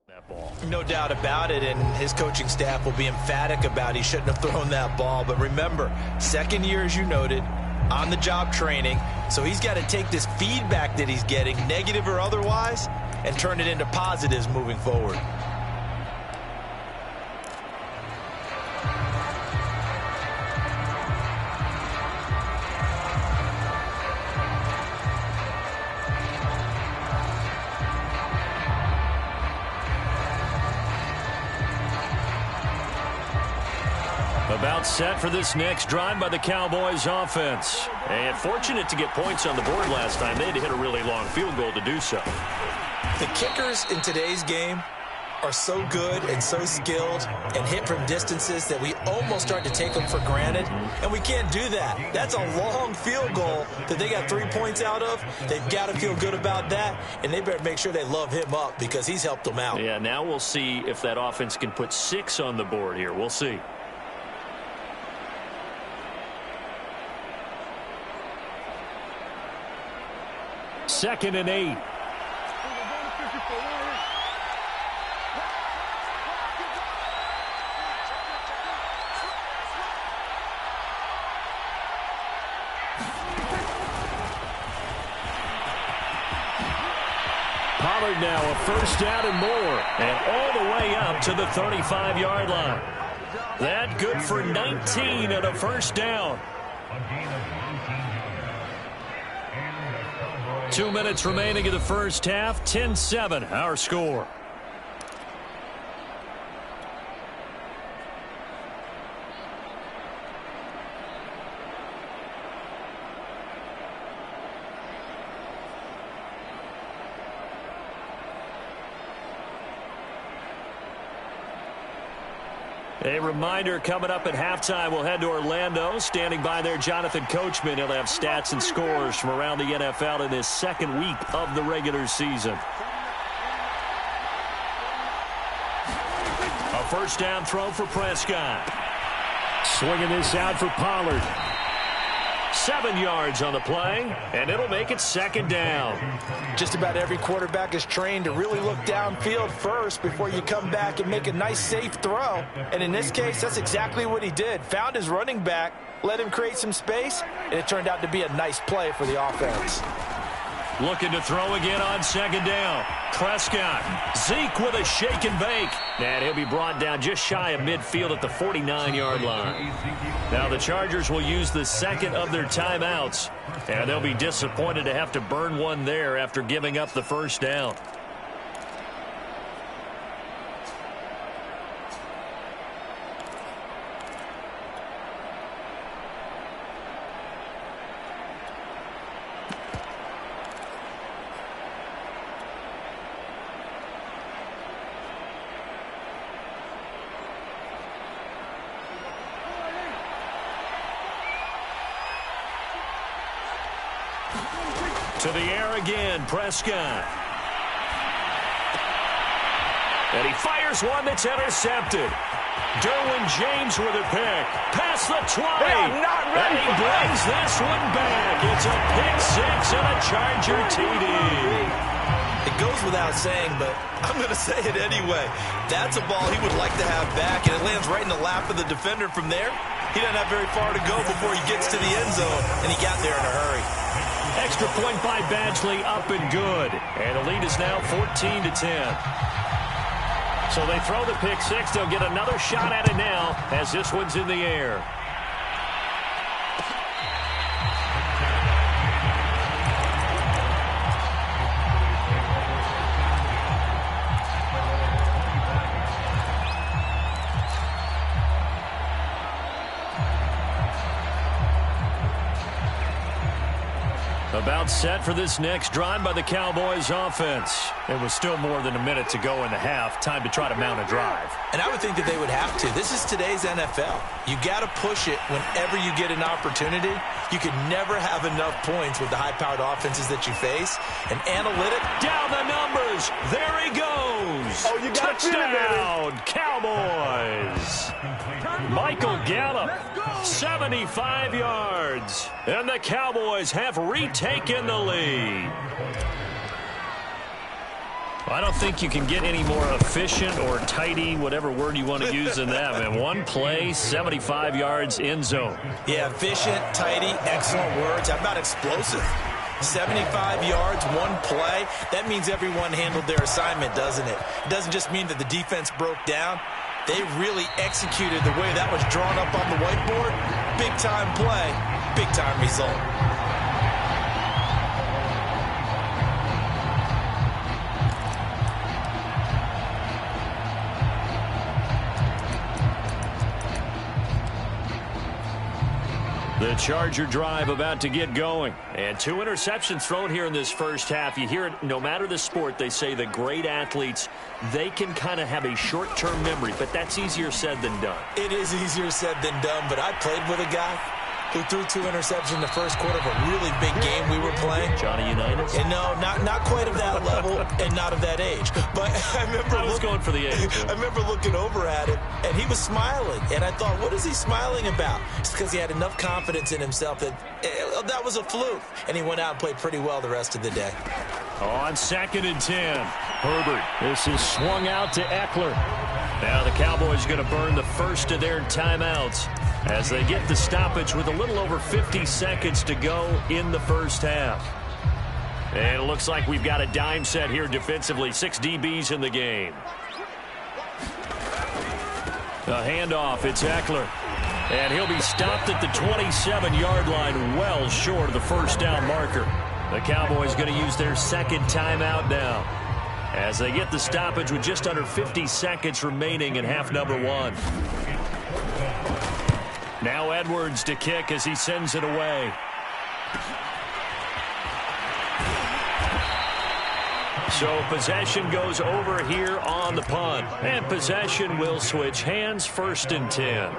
That ball. No doubt about it, and his coaching staff will be emphatic about he shouldn't have thrown that ball. But remember, second year, as you noted, on-the-job training, so he's got to take this feedback that he's getting, negative or otherwise, and turn it into positives moving forward. About set for this next drive by the Cowboys offense. And fortunate to get points on the board last time. They had to hit a really long field goal to do so. The kickers in today's game are so good and so skilled and hit from distances that we almost start to take them for granted, and we can't do that. That's a long field goal that they got 3 points out of. They've got to feel good about that, and they better make sure they love him up because he's helped them out. Yeah, now we'll see if that offense can put 6 on the board here. We'll see. Second and 8. Pollard now a first down and more, and all the way up to the 35-yard line. That good for 19 and a first down. 2 minutes remaining in the first half. 10-7 our score. A reminder, coming up at halftime, we'll head to Orlando. Standing by there, Jonathan Coachman. He'll have stats and scores from around the NFL in his second week of the regular season. A first down throw for Prescott. Swinging this out for Pollard. 7 yards on the play, and it'll make it second down. Just about every quarterback is trained to really look downfield first before you come back and make a nice, safe throw. And in this case, that's exactly what he did. Found his running back, let him create some space, and it turned out to be a nice play for the offense. Looking to throw again on second down. Prescott. Zeke with a shake and bake. And he'll be brought down just shy of midfield at the 49-yard line. Now the Chargers will use the second of their timeouts. And they'll be disappointed to have to burn one there after giving up the first down. To the air again, Prescott. And he fires one that's intercepted. Derwin James with a pick. Past the 20. And he brings this one back. It's a pick six and a Charger TD. It goes without saying, but I'm going to say it anyway. That's a ball he would like to have back, and it lands right in the lap of the defender from there. He doesn't have very far to go before he gets to the end zone, and he got there in a hurry. Extra point by Badgley, up and good. And the lead is now 14-10. So they throw the pick six. They'll get another shot at it now as this one's in the air. About set for this next drive by the Cowboys offense. It was still more than a minute to go in the half. Time to try to mount a drive. And I would think that they would have to. This is today's NFL. You got to push it whenever you get an opportunity. You can never have enough points with the high-powered offenses that you face. And analytic. Down the numbers. There he goes. Oh, you got touchdown, Cowboys. Michael Gallup, 75 yards. And the Cowboys have retaken the lead. I don't think you can get any more efficient or tidy, whatever word you want to use in that, man. One play, 75 yards, end zone. Yeah, efficient, tidy, excellent words. How about explosive? 75 yards, one play. That means everyone handled their assignment, doesn't it? It doesn't just mean that the defense broke down. They really executed the way that was drawn up on the whiteboard. Big-time play, big-time result. The Charger drive about to get going. And 2 interceptions thrown here in this first half. You hear it no matter the sport. They say the great athletes, they can kind of have a short-term memory, but that's easier said than done. It is easier said than done, but I played with a guy who threw 2 interceptions in the first quarter of a really big game we were playing. Johnny Unitas? And no, not quite of that level and not of that age. But I remember going for the age. I remember looking over at him, and he was smiling. And I thought, what is he smiling about? It's because he had enough confidence in himself that that was a fluke. And he went out and played pretty well the rest of the day. On 2nd and 10, Herbert. This is swung out to Eckler. Now the Cowboys going to burn the first of their timeouts as they get the stoppage with a little over 50 seconds to go in the first half. And it looks like we've got a dime set here defensively. 6 DBs in the game. A handoff, it's Eckler. And he'll be stopped at the 27-yard line, well short of the first down marker. The Cowboys going to use their second timeout now as they get the stoppage with just under 50 seconds remaining in half number 1. Now Edwards to kick as he sends it away. So possession goes over here on the punt. And possession will switch hands, 1st and 10.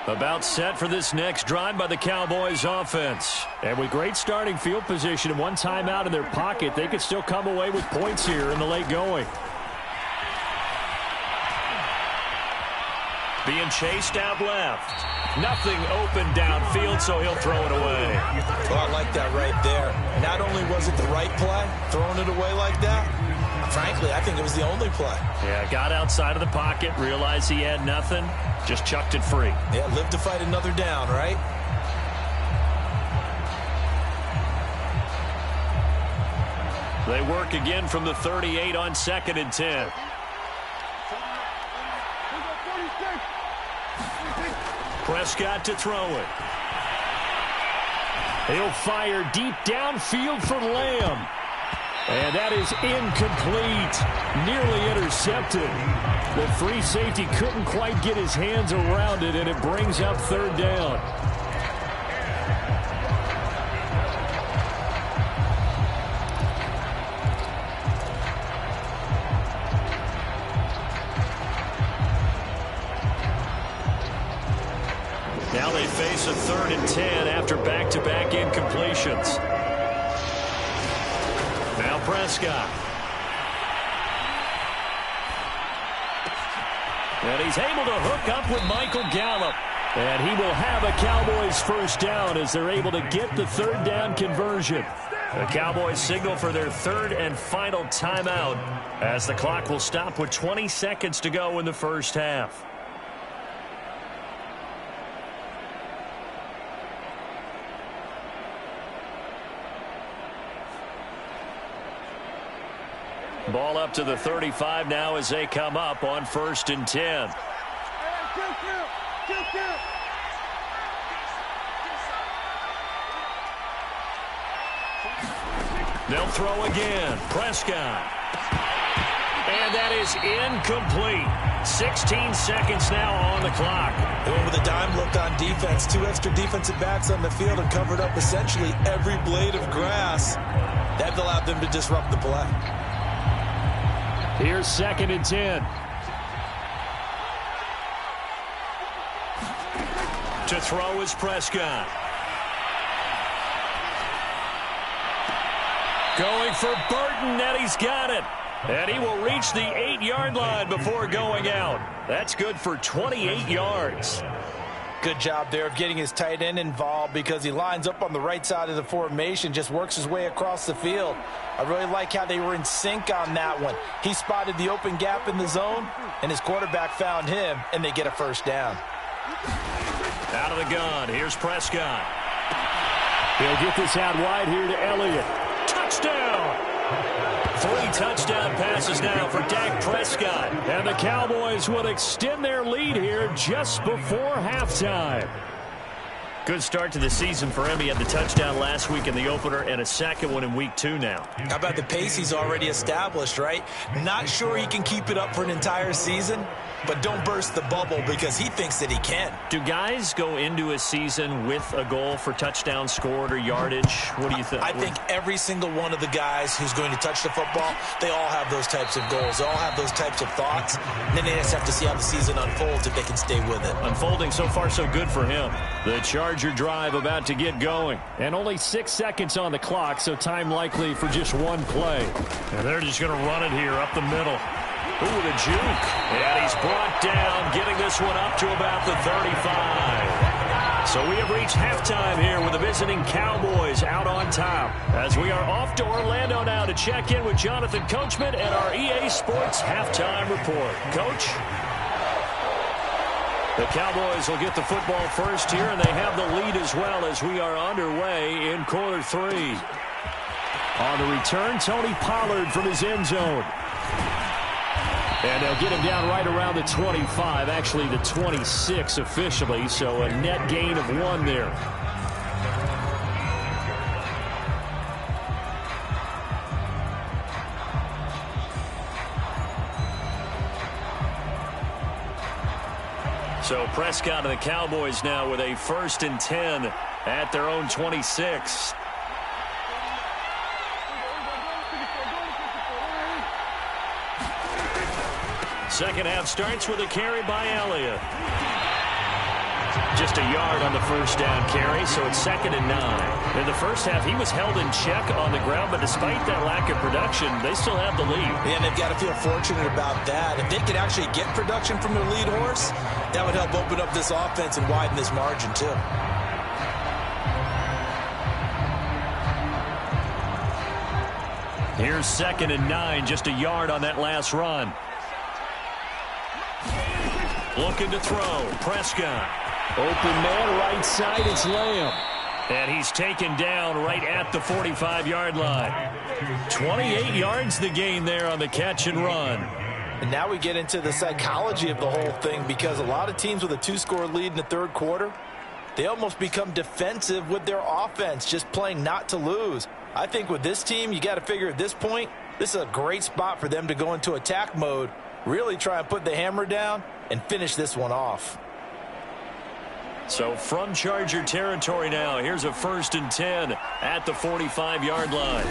About set for this next drive by the Cowboys offense. And with great starting field position and 1 timeout in their pocket, they could still come away with points here in the late going. Being chased out left. Nothing open downfield, so he'll throw it away. Well, I like that right there. Not only was it the right play, throwing it away like that, frankly, I think it was the only play. Yeah, got outside of the pocket, realized he had nothing, just chucked it free. Yeah, live to fight another down, right? They work again from the 38 on 2nd and 10. Prescott to throw it. He'll fire deep downfield for Lamb. And that is incomplete. Nearly intercepted. The free safety couldn't quite get his hands around it, and it brings up 3rd down. Now they face a 3rd and 10 after back-to-back incompletions. Now Prescott. And he's able to hook up with Michael Gallup. And he will have a Cowboys 1st down as they're able to get the 3rd down conversion. The Cowboys signal for their 3rd and final timeout as the clock will stop with 20 seconds to go in the first half. Ball up to the 35 now as they come up on 1st and 10. They'll throw again. Prescott. And that is incomplete. 16 seconds now on the clock. They went with a dime look on defense. 2 extra defensive backs on the field and covered up essentially every blade of grass. That allowed them to disrupt the play. Here's 2nd and 10. To throw is Prescott. Going for Burton, and he's got it. And he will reach the 8-yard line before going out. That's good for 28 yards. Good job there of getting his tight end involved because he lines up on the right side of the formation, just works his way across the field. I really like how they were in sync on that one. He spotted the open gap in the zone, and his quarterback found him, and they get a first down. Out of the gun, here's Prescott. He'll get this out wide here to Elliott. Touchdown! 3 touchdown passes now for Dak Prescott. And the Cowboys will extend their lead here just before halftime. Good start to the season for him. He had the touchdown last week in the opener and a second one in week 2 now. How about the pace he's already established, right? Not sure he can keep it up for an entire season, but don't burst the bubble because he thinks that he can. Do guys go into a season with a goal for touchdown scored or yardage? What do you think? I think every single one of the guys who's going to touch the football, they all have those types of goals. They all have those types of thoughts. And then they just have to see how the season unfolds if they can stay with it. Unfolding so far so good for him. The Charger drive about to get going. And only 6 seconds on the clock, so time likely for just one play. And they're just going to run it here up the middle. Ooh, the juke. And he's brought down, getting this one up to about the 35. So we have reached halftime here with the visiting Cowboys out on top. As we are off to Orlando now to check in with Jonathan Coachman and our EA Sports halftime report. Coach? The Cowboys will get the football first here, and they have the lead as well as we are underway in quarter 3. On the return, Tony Pollard from his end zone. And they'll get him down right around the 25, actually the 26 officially, so a net gain of 1 there. So Prescott and the Cowboys now with a 1st and 10 at their own 26. Second half starts with a carry by Elliott. Just a yard on the first down carry, so it's 2nd and 9. In the first half, he was held in check on the ground, but despite that lack of production, they still have the lead. And they've got to feel fortunate about that. If they could actually get production from their lead horse, that would help open up this offense and widen this margin, too. Here's 2nd and 9, just a yard on that last run. Looking to throw. Prescott. Open man, right side, it's Lamb. And he's taken down right at the 45-yard line. 28 yards the gain there on the catch and run. And now we get into the psychology of the whole thing because a lot of teams with a 2-score lead in the 3rd quarter, they almost become defensive with their offense, just playing not to lose. I think with this team, you got to figure at this point, this is a great spot for them to go into attack mode, really try and put the hammer down and finish this one off. So from Charger territory now, here's a 1st and 10 at the 45-yard line.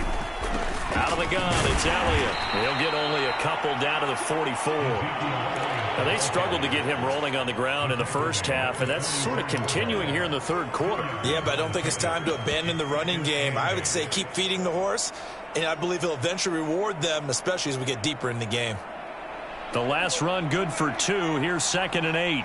Out of the gun, it's Elliott. He'll get only a couple down to the 44. Now, they struggled to get him rolling on the ground in the first half, and that's sort of continuing here in the 3rd quarter. Yeah, but I don't think it's time to abandon the running game. I would say keep feeding the horse, and I believe he'll eventually reward them, especially as we get deeper in the game. The last run good for 2. Here's 2nd and 8.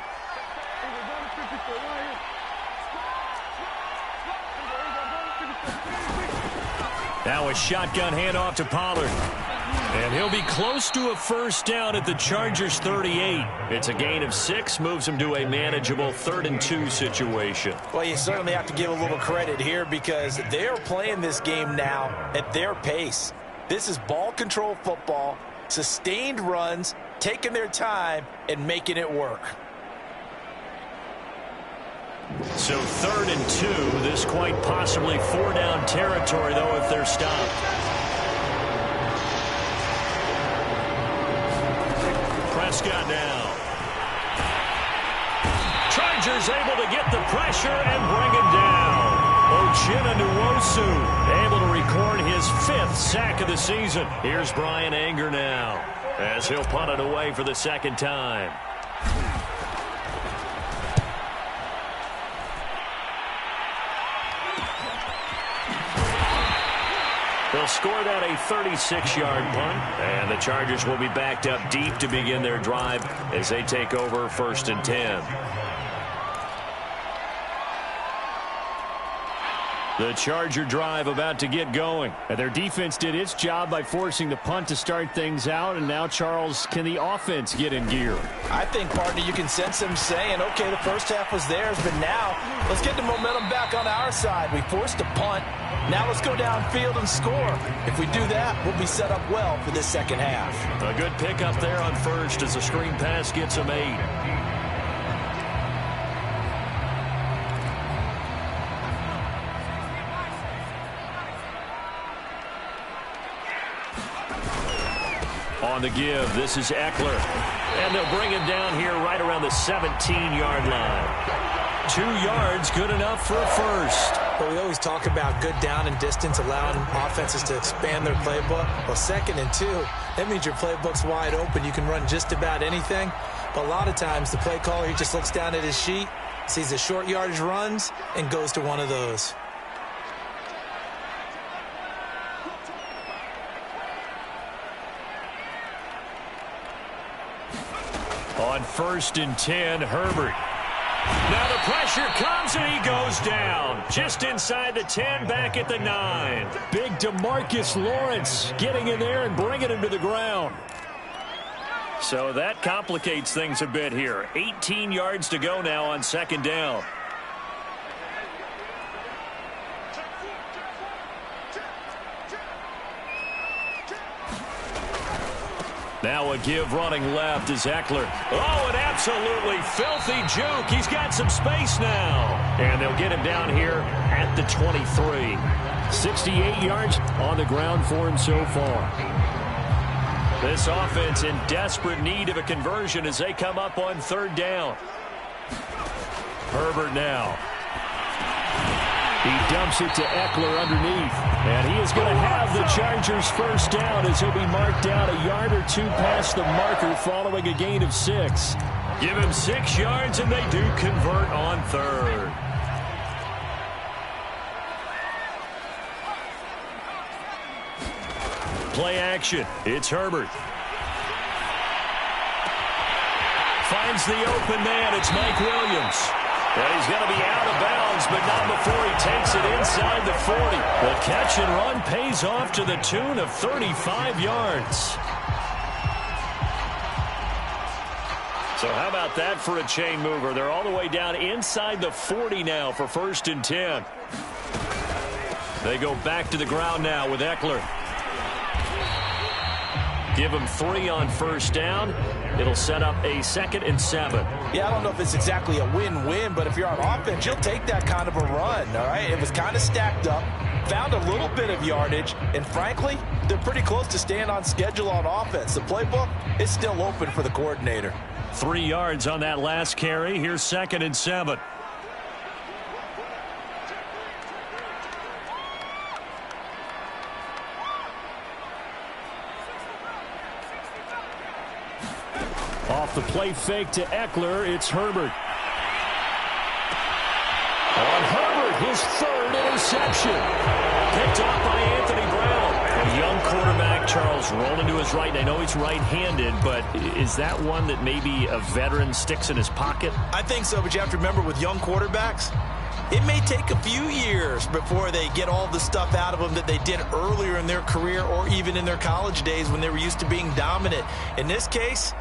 Now a shotgun handoff to Pollard. And he'll be close to a first down at the Chargers' 38. It's a gain of 6, moves him to a manageable 3rd and 2 situation. Well, you certainly have to give a little credit here because they're playing this game now at their pace. This is ball control football, sustained runs, taking their time and making it work. So 3rd and 2, this quite possibly 4-down territory, though, if they're stopped. Prescott now. Chargers able to get the pressure and bring it down. Uchenna Nwosu able to record his 5th sack of the season. Here's Brian Anger now as he'll punt it away for the 2nd time. They'll score that a 36-yard punt, and the Chargers will be backed up deep to begin their drive as they take over 1st and 10. The Charger drive about to get going. And their defense did its job by forcing the punt to start things out. And now, Charles, can the offense get in gear? I think, partner, you can sense them saying, okay, the first half was theirs, but now let's get the momentum back on our side. We forced a punt. Now let's go downfield and score. If we do that, we'll be set up well for this second half. A good pickup there on first as the screen pass gets them 8. On the give, this is Eckler. And they'll bring him down here right around the 17-yard line. 2 yards, good enough for a first. But we always talk about good down and distance, allowing offenses to expand their playbook. Well, 2nd and 2, that means your playbook's wide open. You can run just about anything. But a lot of times, the play caller, he just looks down at his sheet, sees the short yardage runs, and goes to one of those. On 1st and 10, Herbert. Now the pressure comes and he goes down. Just inside the 10, back at the 9. Big DeMarcus Lawrence getting in there and bringing him to the ground. So that complicates things a bit here. 18 yards to go now on 2nd down. Now a give running left is Eckler. Oh, an absolutely filthy juke. He's got some space now. And they'll get him down here at the 23. 68 yards on the ground for him so far. This offense in desperate need of a conversion as they come up on 3rd down. Herbert now. He dumps it to Eckler underneath. And he is going to have the Chargers first down as he'll be marked down a yard or 2 past the marker following a gain of 6. Give him 6 yards and they do convert on 3rd. Play action. It's Herbert. Finds the open man. It's Mike Williams. And he's going to be out of bounds, but not before he takes it inside the 40. The catch and run pays off to the tune of 35 yards. So how about that for a chain mover? They're all the way down inside the 40 now for 1st and 10. They go back to the ground now with Eckler. Give him 3 on 1st down. It'll set up a 2nd and 7. Yeah, I don't know if it's exactly a win-win, but if you're on offense, you'll take that kind of a run, all right? It was kind of stacked up, found a little bit of yardage, and frankly, they're pretty close to staying on schedule on offense. The playbook is still open for the coordinator. 3 yards on that last carry. Here's 2nd and 7. Off the play fake to Eckler, it's Herbert. On Herbert, his 3rd interception. Picked off by Anthony Brown. A young quarterback, Charles, rolling to his right. And I know he's right-handed, but is that one that maybe a veteran sticks in his pocket? I think so, but you have to remember with young quarterbacks, it may take a few years before they get all the stuff out of them that they did earlier in their career or even in their college days when they were used to being dominant. In this case,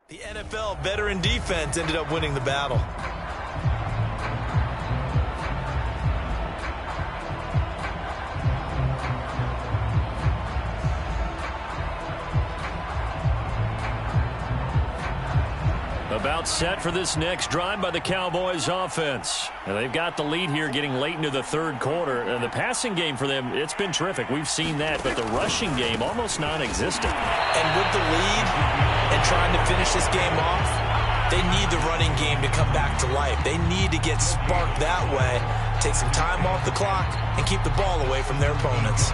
The NFL veteran defense ended up winning the battle. About set for this next drive by the Cowboys offense. And they've got the lead here getting late into the third quarter. And the passing game for them, it's been terrific. We've seen that. But the rushing game, almost non-existent. And with the lead and trying to finish this game off, they need the running game to come back to life. They need to get sparked that way, take some time off the clock, and keep the ball away from their opponents.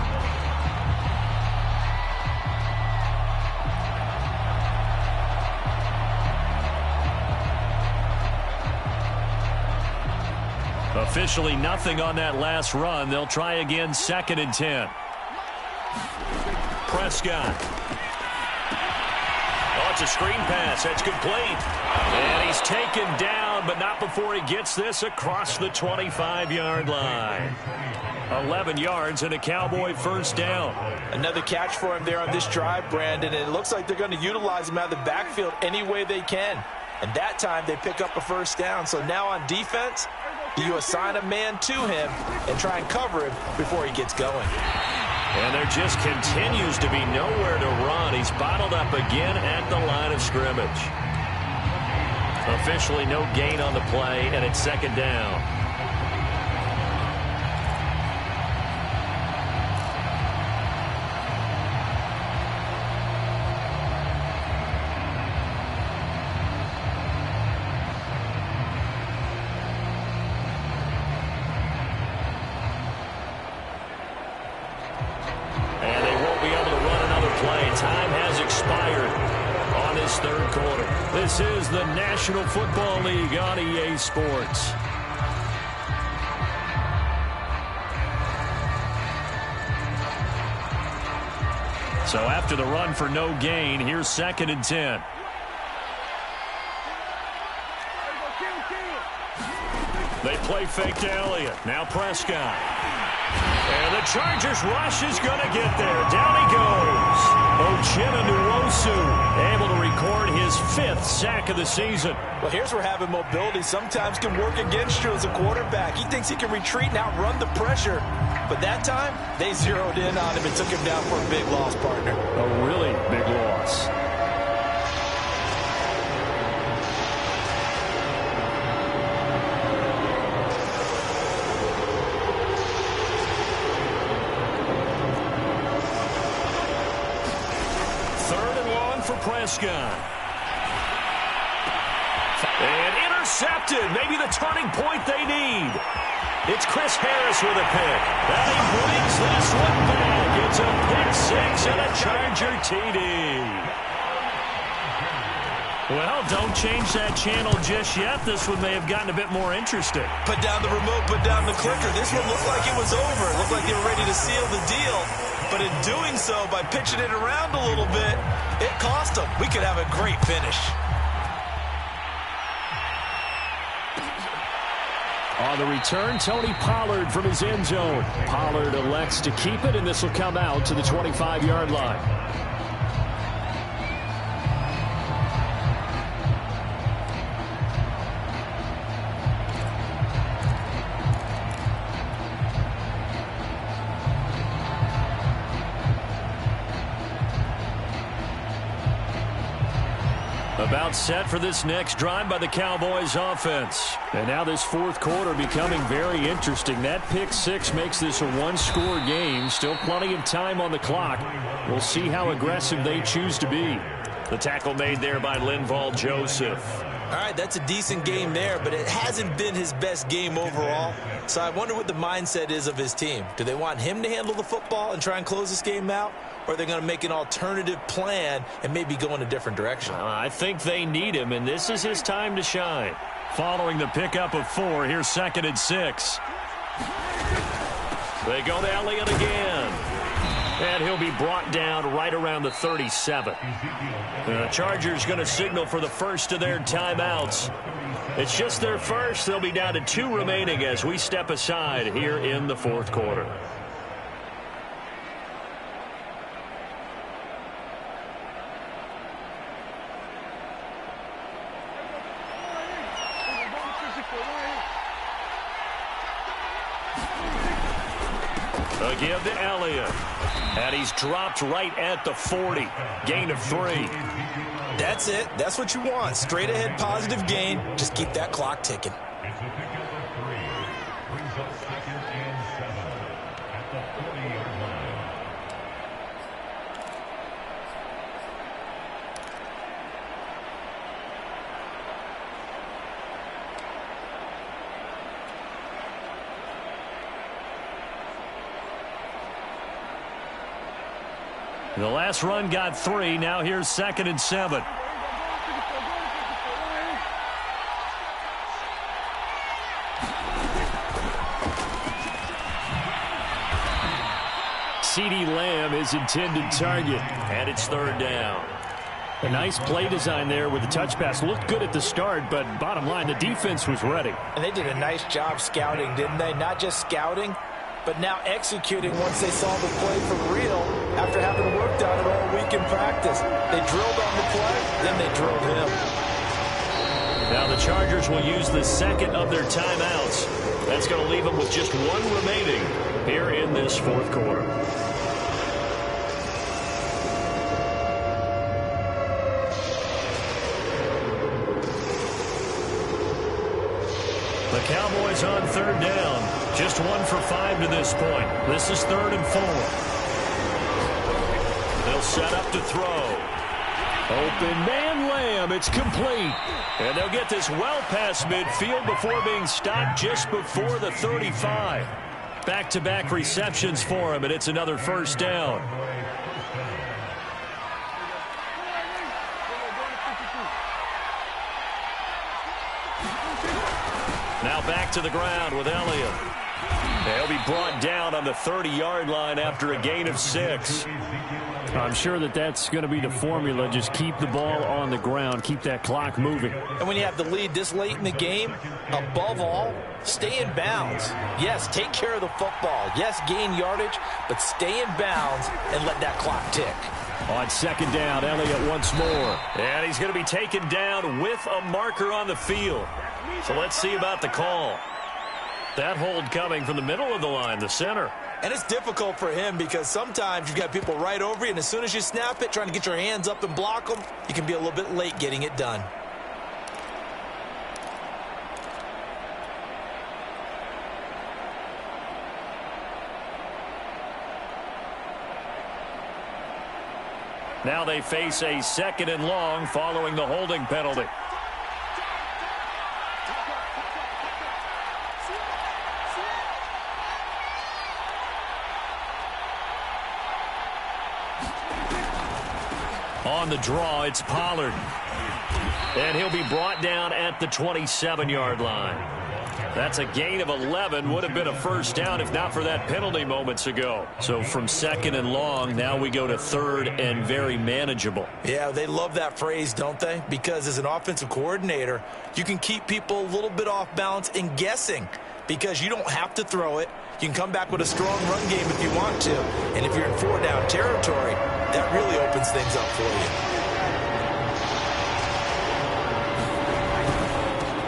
Officially nothing on that last run. They'll try again, 2nd and 10. Prescott. Oh, it's a screen pass. That's complete. And he's taken down, but not before he gets this across the 25-yard line. 11 yards and a Cowboy first down. Another catch for him there on this drive, Brandon, and it looks like they're going to utilize him out of the backfield any way they can. And that time they pick up a first down. So now on defense, you assign a man to him and try and cover him before he gets going. And there just continues to be nowhere to run. He's bottled up again at the line of scrimmage. Officially no gain on the play, and it's 2nd down. This is the National Football League on EA Sports. So after the run for no gain, here's 2nd and 10. They play fake to Elliott. Now Prescott. And the Chargers rush is going to get there. Down he goes. Uchenna able to record his 5th sack of the season. Well, here's where having mobility sometimes can work against you as a quarterback. He thinks he can retreat and outrun the pressure. But that time, they zeroed in on him and took him down for a big loss, partner. A really big loss. Prescott. And intercepted. Maybe the turning point they need. It's Chris Harris with a pick. And he brings this one back. It's a pick 6 and a Charger TD. Well, don't change that channel just yet. This one may have gotten a bit more interesting. Put down the remote, put down the clicker. This one looked like it was over. It looked like they were ready to seal the deal. But in doing so, by pitching it around a little bit, it cost them. We could have a great finish. On the return, Tony Pollard from his end zone. Pollard elects to keep it, and this will come out to the 25-yard line. About set for this next drive by the Cowboys offense. And now this fourth quarter becoming very interesting. That pick 6 makes this a one-score game. Still plenty of time on the clock. We'll see how aggressive they choose to be. The tackle made there by Linval Joseph. All right, that's a decent game there, but it hasn't been his best game overall. So I wonder what the mindset is of his team. Do they want him to handle the football and try and close this game out? Or are they going to make an alternative plan and maybe go in a different direction? I think they need him, and this is his time to shine. Following the pickup of 4, here's 2nd and 6. They go to Elliott again. And he'll be brought down right around the 37. The Chargers going to signal for the first of their timeouts. It's just their first. They'll be down to 2 remaining as we step aside here in the fourth quarter. A give to Elliott. And he's dropped right at the 40. Gain of 3. That's it. That's what you want. Straight ahead positive gain. Just keep that clock ticking. The last run got 3. Now here's 2nd and 7. CeeDee Lamb is intended target, and it's 3rd down. A nice play design there with the touch pass. Looked good at the start, but bottom line, the defense was ready. And they did a nice job scouting, didn't they? Not just scouting, but now executing once they saw the play for real after having worked on it all week in practice. They drilled on the play, then they drilled him. Now the Chargers will use the 2nd of their timeouts. That's going to leave them with just 1 remaining here in this 4th quarter. The Cowboys on 3rd down. Just 1 for 5 to this point. This is 3rd and 4. They'll set up to throw. Open man Lamb. It's complete. And they'll get this well past midfield before being stopped just before the 35. Back-to-back receptions for him, and it's another 1st down. Now back to the ground with Elliott. He'll be brought down on the 30-yard line after a gain of 6. I'm sure that's going to be the formula. Just keep the ball on the ground. Keep that clock moving. And when you have the lead this late in the game, above all, stay in bounds. Yes, take care of the football. Yes, gain yardage, but stay in bounds and let that clock tick. On 2nd down, Elliott once more. And he's going to be taken down with a marker on the field. So let's see about the call. That hold coming from the middle of the line, the center. And it's difficult for him because sometimes you've got people right over you, and as soon as you snap it, trying to get your hands up and block them, you can be a little bit late getting it done. Now they face a 2nd and long following the holding penalty. On the draw, it's Pollard. And he'll be brought down at the 27-yard line. That's a gain of 11. Would have been a 1st down if not for that penalty moments ago. So from 2nd and long, now we go to 3rd and very manageable. Yeah, they love that phrase, don't they? Because as an offensive coordinator, you can keep people a little bit off balance and guessing because you don't have to throw it. You can come back with a strong run game if you want to. And if you're in 4-down territory, that really opens things up for you.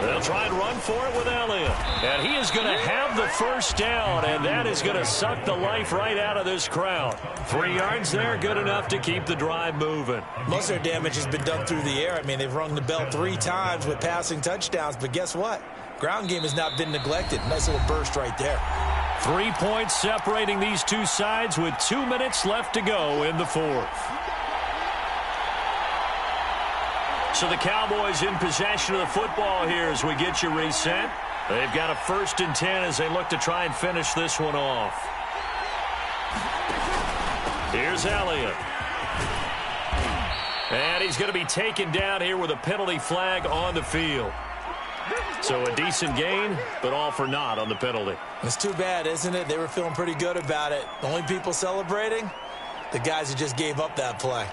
They'll try and run for it with Elliott. And he is going to have the 1st down, and that is going to suck the life right out of this crowd. 3 yards there, good enough to keep the drive moving. Most of their damage has been done through the air. I mean, they've rung the bell 3 times with passing touchdowns, but guess what? Ground game has not been neglected. Nice little burst right there. 3 points separating these two sides with 2 minutes left to go in the 4th. So the Cowboys in possession of the football here as we get you reset. They've got a 1st and 10 as they look to try and finish this one off. Here's Elliott. And he's going to be taken down here with a penalty flag on the field. So a decent gain, but all for naught on the penalty. It's too bad, isn't it? They were feeling pretty good about it. The only people celebrating, the guys who just gave up that play.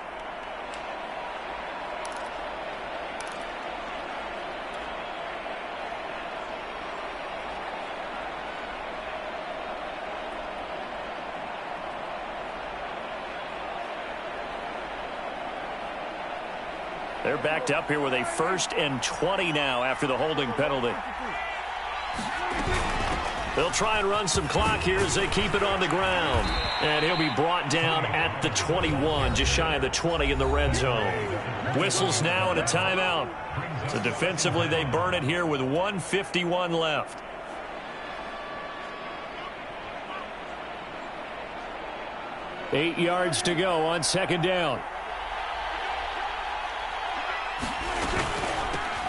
They're backed up here with a 1st and 20 now after the holding penalty. They'll try and run some clock here as they keep it on the ground. And he'll be brought down at the 21, just shy of the 20 in the red zone. Whistles now and a timeout. So defensively, they burn it here with 1:51 left. Eight yards to go on second down.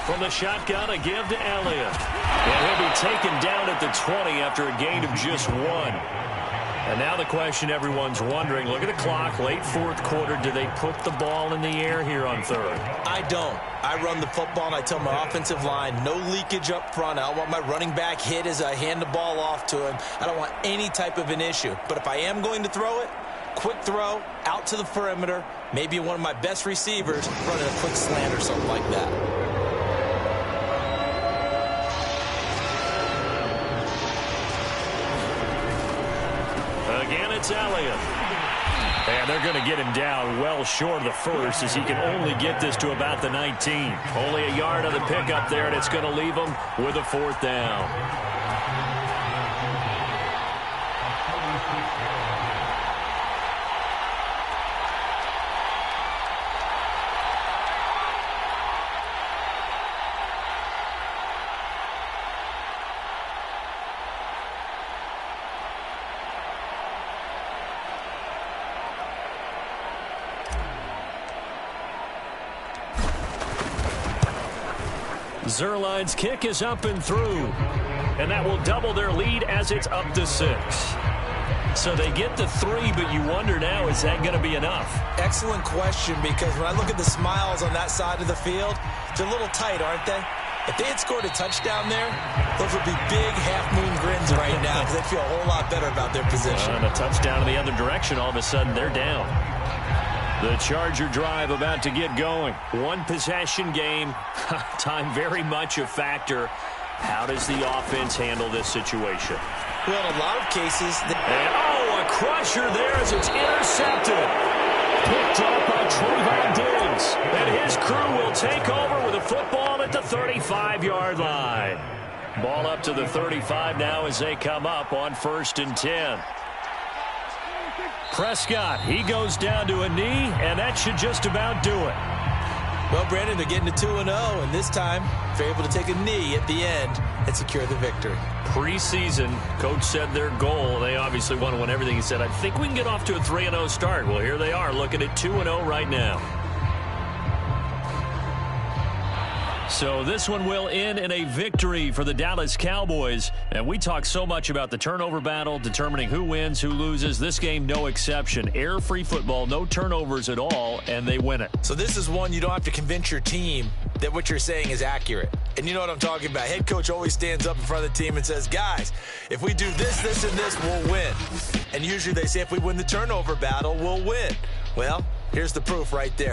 From the shotgun, a give to Elliott. And he'll be taken down at the 20 after a gain of just one. And now the question everyone's wondering, look at the clock, late fourth quarter, do they put the ball in the air here on third? I don't. I run the football and I tell my offensive line, no leakage up front. I don't want my running back hit as I hand the ball off to him. I don't want any type of an issue. But if I am going to throw it, quick throw, out to the perimeter, maybe one of my best receivers running a quick slant or something like that. Again, it's Elliott. And they're going to get him down well short of the first as he can only get this to about the 19. Only a yard on the pickup there, and it's going to leave him with a fourth down. Zerline's kick is up and through. And that will double their lead as it's up to 6. So they get the 3, but you wonder now, is that going to be enough? Excellent question, because when I look at the smiles on that side of the field, they're a little tight, aren't they? If they had scored a touchdown there, those would be big half-moon grins right now because they'd feel a whole lot better about their position. And a touchdown in the other direction, all of a sudden they're down. The Charger drive about to get going. One possession game. Time very much a factor. How does the offense handle this situation? Well, in a lot of cases... a crusher there as it's intercepted. Picked up by Trayvon Diggs. And his crew will take over with a football at the 35-yard line. Ball up to the 35 now as they come up on 1st and 10. Prescott, he goes down to a knee, and that should just about do it. Well, Brandon, they're getting to 2-0, and this time they're able to take a knee at the end and secure the victory. Preseason, coach said their goal, they obviously want to win everything. He said, I think we can get off to a 3-0 start. Well, here they are looking at 2-0 right now. So this one will end in a victory for the Dallas Cowboys. And we talk so much about the turnover battle, determining who wins, who loses. This game, no exception. Air-free football, no turnovers at all, and they win it. So this is one you don't have to convince your team that what you're saying is accurate. And you know what I'm talking about. Head coach always stands up in front of the team and says, guys, if we do this, this, and this, we'll win. And usually they say if we win the turnover battle, we'll win. Well, here's the proof right there.